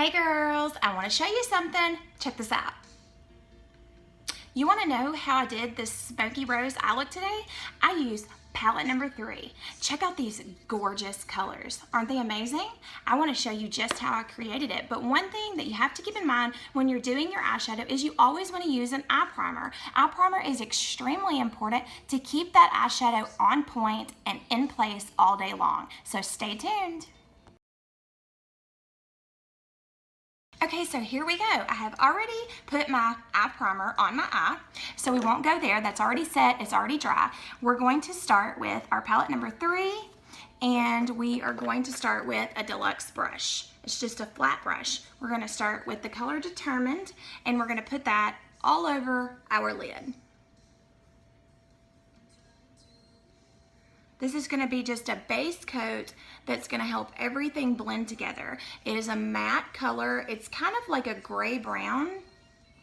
Hey girls, I want to show you something. Check this out. You want to know how I did this smoky rose eye look today? I used palette number 3. Check out these gorgeous colors. Aren't they amazing? I want to show you just how I created it. But one thing that you have to keep in mind when you're doing your eyeshadow is you always want to use an eye primer. Eye primer is extremely important to keep that eyeshadow on point and in place all day long. So stay tuned. Okay, so here we go. I have already put my eye primer on my eye, so we won't go there. That's already set, it's already dry. We're going to start with our palette number 3, and we are going to start with a deluxe brush. It's just a flat brush. We're gonna start with the color Determined, and we're gonna put that all over our lid. This is gonna be just a base coat that's gonna help everything blend together. It is a matte color. It's kind of like a gray brown.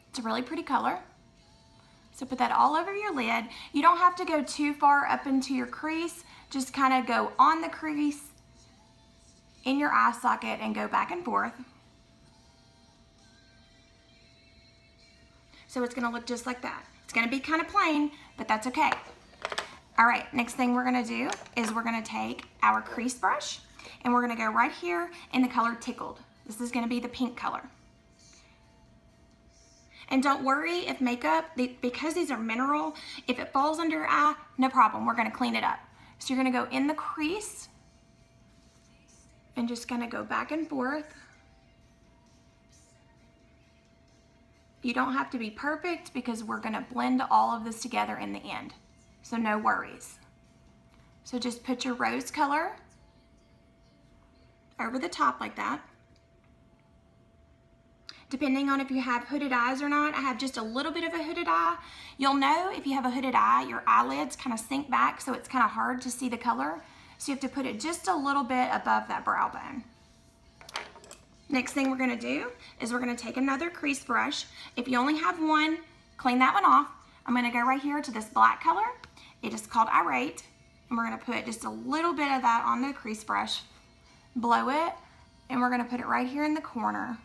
It's a really pretty color. So put that all over your lid. You don't have to go too far up into your crease. Just kind of go on the crease, in your eye socket, and go back and forth. So it's gonna look just like that. It's gonna be kind of plain, but that's okay. All right, next thing we're gonna do is we're gonna take our crease brush and we're gonna go right here in the color Tickled. This is gonna be the pink color. And don't worry if makeup, because these are mineral, if it falls under your eye, no problem, we're gonna clean it up. So you're gonna go in the crease and just gonna go back and forth. You don't have to be perfect because we're gonna blend all of this together in the end. So no worries. So just put your rose color over the top like that. Depending on if you have hooded eyes or not, I have just a little bit of a hooded eye. You'll know if you have a hooded eye, your eyelids kind of sink back, so it's kind of hard to see the color. So you have to put it just a little bit above that brow bone. Next thing we're gonna do is we're gonna take another crease brush. If you only have one, clean that one off. I'm gonna go right here to this black color. It is called Irate, and we're gonna put just a little bit of that on the crease brush, blow it, and we're gonna put it right here in the corner.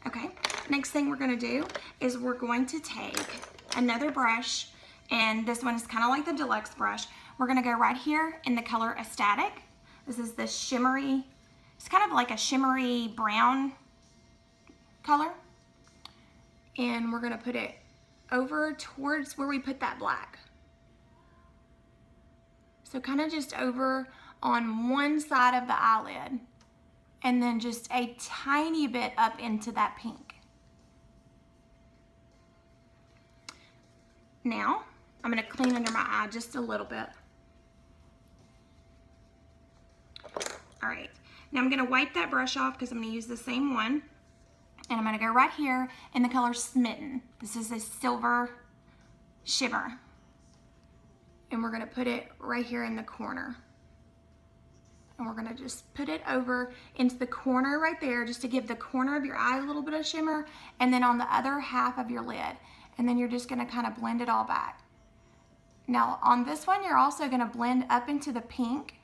Okay, next thing we're gonna do is we're going to take another brush, and this one is kind of like the deluxe brush. We're gonna go right here in the color Ecstatic. This is the shimmery, it's kind of like a shimmery brown color. And we're gonna put it over towards where we put that black. So kind of just over on one side of the eyelid, and then just a tiny bit up into that pink. Now, I'm gonna clean under my eye just a little bit. All right, now I'm gonna wipe that brush off because I'm gonna use the same one. And I'm gonna go right here in the color Smitten. This is a silver shimmer. And we're gonna put it right here in the corner. And we're gonna just put it over into the corner right there, just to give the corner of your eye a little bit of shimmer, and then on the other half of your lid. And then you're just gonna kind of blend it all back. Now on this one, you're also gonna blend up into the pink.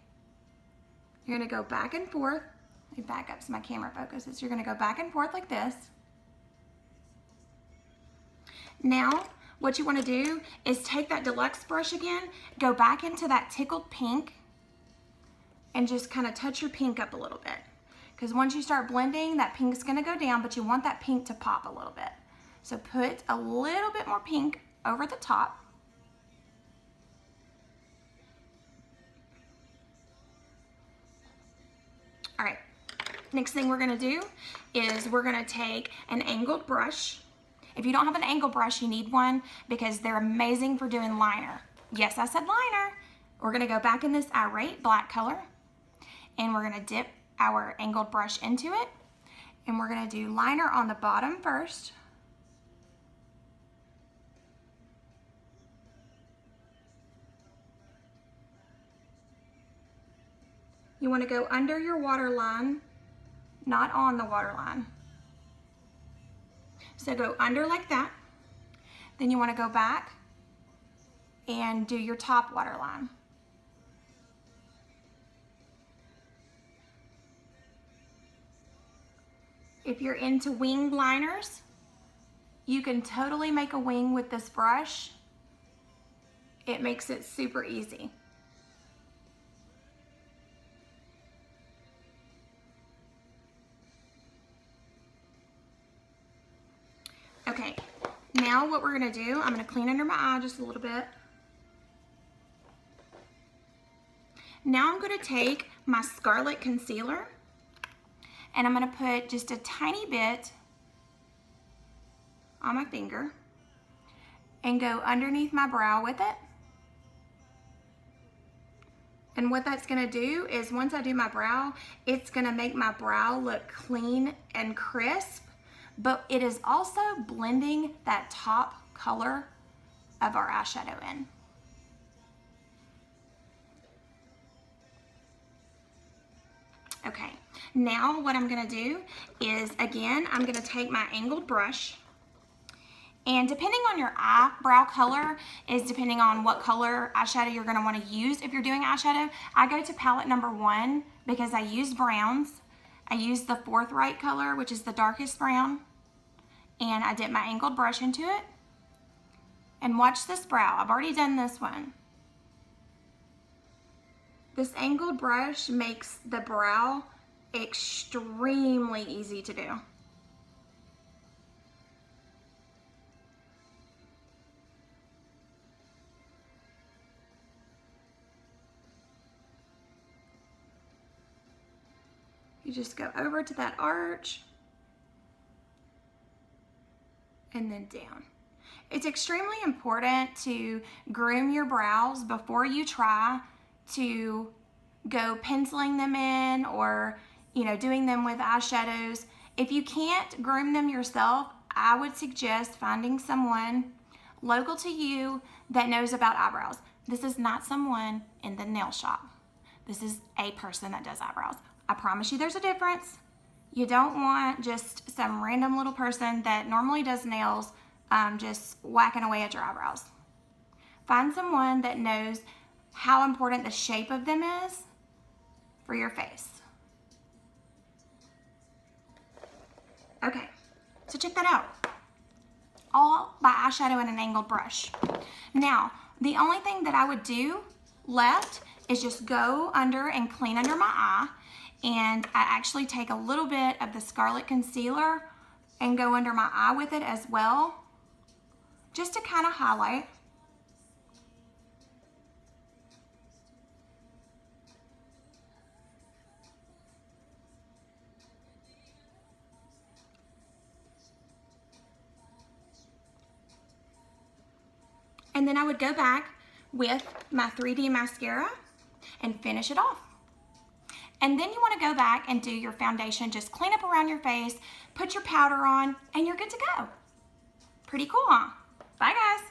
You're gonna go back and forth. Let me back up so my camera focuses. You're gonna go back and forth like this. Now, what you wanna do is take that deluxe brush again, go back into that Tickled pink, and just kind of touch your pink up a little bit. Because once you start blending, that pink's gonna go down, but you want that pink to pop a little bit. So put a little bit more pink over the top. All right, next thing we're gonna do is we're gonna take an angled brush. If you don't have an angled brush, you need one because they're amazing for doing liner. Yes, I said liner. We're gonna go back in this Irate black color, and we're gonna dip our angled brush into it, and we're gonna do liner on the bottom first. You want to go under your waterline not on the waterline. So go under like that. Then you want to go back and do your top waterline. If you're into wing liners, you can totally make a wing with this brush. It makes it super easy. Okay, now what we're gonna do, I'm gonna clean under my eye just a little bit. Now I'm gonna take my Scarlet Concealer and I'm gonna put just a tiny bit on my finger and go underneath my brow with it. And what that's gonna do is once I do my brow, it's gonna make my brow look clean and crisp, but it is also blending that top color of our eyeshadow in. Okay, now what I'm gonna do is, again, I'm gonna take my angled brush, and depending on your eyebrow color is depending on what color eyeshadow you're gonna wanna use. If you're doing eyeshadow, I go to palette number 1 because I use browns. I use the forthright color, which is the darkest brown, and I dip my angled brush into it. And watch this brow. I've already done this one. This angled brush makes the brow extremely easy to do. You just go over to that arch and then down. It's extremely important to groom your brows before you try to go penciling them in or, you know, doing them with eyeshadows. If you can't groom them yourself, I would suggest finding someone local to you that knows about eyebrows. This is not someone in the nail shop. This is a person that does eyebrows. I promise you there's a difference. You don't want just some random little person that normally does nails just whacking away at your eyebrows. Find someone that knows how important the shape of them is for your face. Okay, so check that out. All by eyeshadow and an angled brush. Now, the only thing that I would do left is just go under and clean under my eye. And I actually take a little bit of the Scarlet Concealer and go under my eye with it as well, just to kind of highlight. And then I would go back with my 3D mascara and finish it off. And then you want to go back and do your foundation, just clean up around your face, put your powder on, and you're good to go. Pretty cool, huh? Bye, guys.